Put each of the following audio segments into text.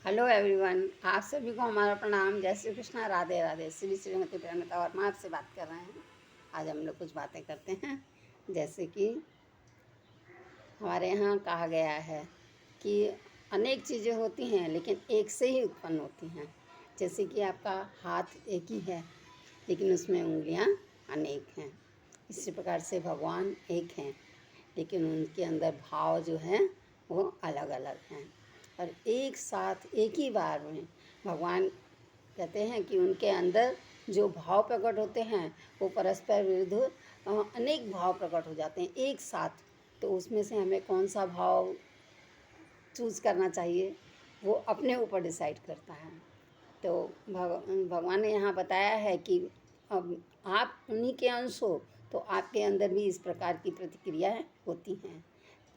Hello everyone, आप सभी को हमारा प्रणाम। जय श्री कृष्णा, राधे राधे। श्री श्रीमती प्रेमलता वर्मा आपसे बात कर रहे हैं। आज हम लोग कुछ बातें करते हैं। जैसे कि हमारे यहाँ कहा गया है कि अनेक चीज़ें होती हैं लेकिन एक से ही उत्पन्न होती हैं। जैसे कि आपका हाथ एक ही है लेकिन उसमें उंगलियाँ अनेक हैं। इसी प्रकार से भगवान एक हैं लेकिन उनके अंदर भाव जो हैं वो अलग अलग हैं। और एक साथ एक ही बार में भगवान कहते हैं कि उनके अंदर जो भाव प्रकट होते हैं वो परस्पर विरुद्ध अनेक भाव प्रकट हो जाते हैं एक साथ। तो उसमें से हमें कौन सा भाव चूज़ करना चाहिए वो अपने ऊपर डिसाइड करता है। तो भगवान ने यहाँ बताया है कि अब आप उन्हीं के अंश हो तो आपके अंदर भी इस प्रकार की प्रतिक्रियाएँ होती हैं,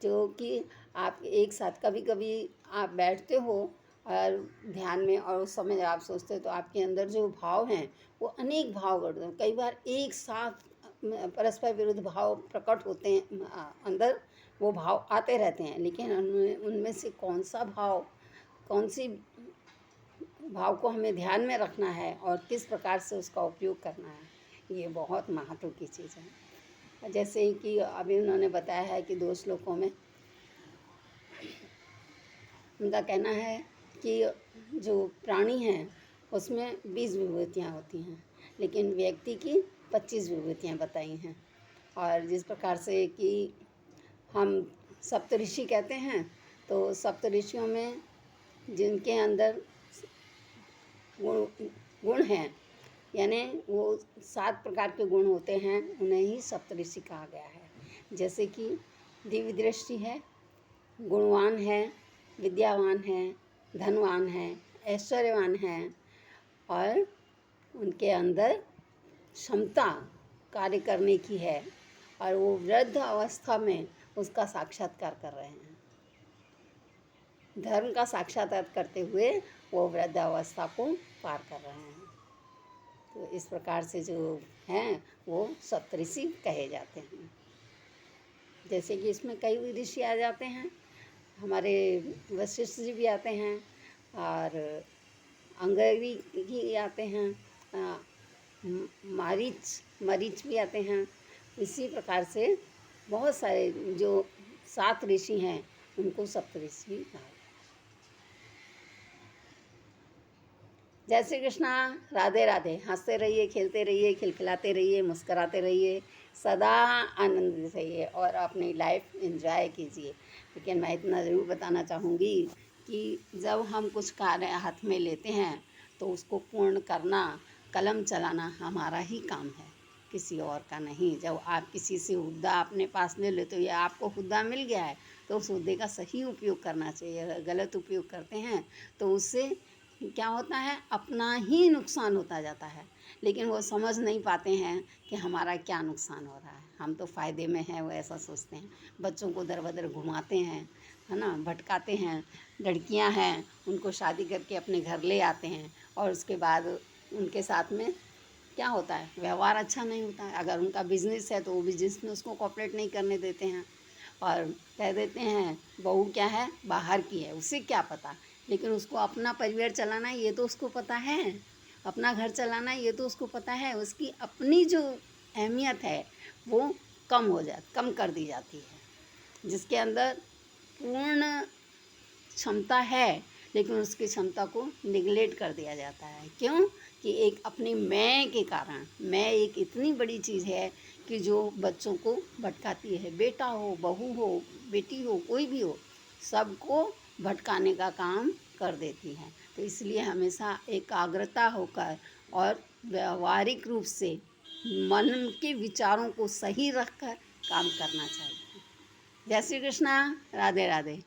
जो कि आप एक साथ कभी कभी आप बैठते हो और ध्यान में, और उस समय जब आप सोचते हो तो आपके अंदर जो भाव हैं वो अनेक भाव बढ़ते हैं। कई बार एक साथ परस्पर विरुद्ध भाव प्रकट होते हैं अंदर, वो भाव आते रहते हैं, लेकिन उनमें से कौन सा भाव, कौन सी भाव को हमें ध्यान में रखना है और किस प्रकार से उसका उपयोग करना है, ये बहुत महत्व की चीज़ है। जैसे कि अभी उन्होंने बताया है कि 2 श्लोकों में उनका कहना है कि जो प्राणी हैं उसमें 20 विभूतियाँ होती हैं लेकिन व्यक्ति की 25 विभूतियाँ बताई हैं। और जिस प्रकार से कि हम सप्तऋषि कहते हैं, तो सप्तऋषियों में जिनके अंदर गुण गुण हैं, यानी वो 7 प्रकार के गुण होते हैं, उन्हें ही सप्तऋषि कहा गया है। जैसे कि दिव्य दृष्टि है, गुणवान है, विद्यावान है, धनवान है, ऐश्वर्यवान है, और उनके अंदर क्षमता कार्य करने की है और वो वृद्ध अवस्था में उसका साक्षात्कार कर रहे हैं। धर्म का साक्षात्कार करते हुए वो वृद्ध अवस्था को पार कर रहे हैं। तो इस प्रकार से जो हैं वो सप्तऋषि कहे जाते हैं। जैसे कि इसमें कई ऋषि आ जाते हैं, हमारे वशिष्ठ जी भी आते हैं और अंगरी भी आते हैं, मरीच भी आते हैं। इसी प्रकार से बहुत सारे जो 7 ऋषि हैं उनको सप्तऋषि कहा गया। जय श्री कृष्णा, राधे राधे। हंसते रहिए, खेलते रहिए, खिलखिलाते रहिए, मुस्कराते रहिए, सदा आनंदित रहिए और अपनी लाइफ एंजॉय कीजिए। लेकिन मैं इतना ज़रूर बताना चाहूँगी कि जब हम कुछ कार्य हाथ में लेते हैं तो उसको पूर्ण करना, कलम चलाना हमारा ही काम है, किसी और का नहीं। जब आप किसी से हुद्दा अपने पास ले लेते हो या आपको हुद्दा मिल गया है तो उस हुद्दे का सही उपयोग करना चाहिए। अगर गलत उपयोग करते हैं तो उससे क्या होता है, अपना ही नुकसान होता जाता है। लेकिन वो समझ नहीं पाते हैं कि हमारा क्या नुकसान हो रहा है। हम तो फ़ायदे में हैं वो ऐसा सोचते हैं। बच्चों को दर बदर घुमाते हैं, है ना, भटकाते हैं। लड़कियां हैं उनको शादी करके अपने घर ले आते हैं और उसके बाद उनके साथ में क्या होता है, व्यवहार अच्छा नहीं होता है। अगर उनका बिजनेस है तो वो बिजनेस में उसको कॉपरेट नहीं करने देते हैं और कह देते हैं बहू क्या है, बाहर की है, उसे क्या पता। लेकिन उसको अपना परिवार चलाना है ये तो उसको पता है, अपना घर चलाना है ये तो उसको पता है। उसकी अपनी जो अहमियत है वो कम कर दी जाती है। जिसके अंदर पूर्ण क्षमता है लेकिन उसकी क्षमता को निगलेक्ट कर दिया जाता है। क्यों? कि एक अपनी मैं के कारण। मैं एक इतनी बड़ी चीज़ है कि जो बच्चों को भटकाती है। बेटा हो, बहू हो, बेटी हो, कोई भी हो, सबको भटकाने का काम कर देती है। तो इसलिए हमेशा एकाग्रता होकर और व्यावहारिक रूप से मन के विचारों को सही रखकर काम करना चाहिए। जय श्री कृष्णा, राधे राधे।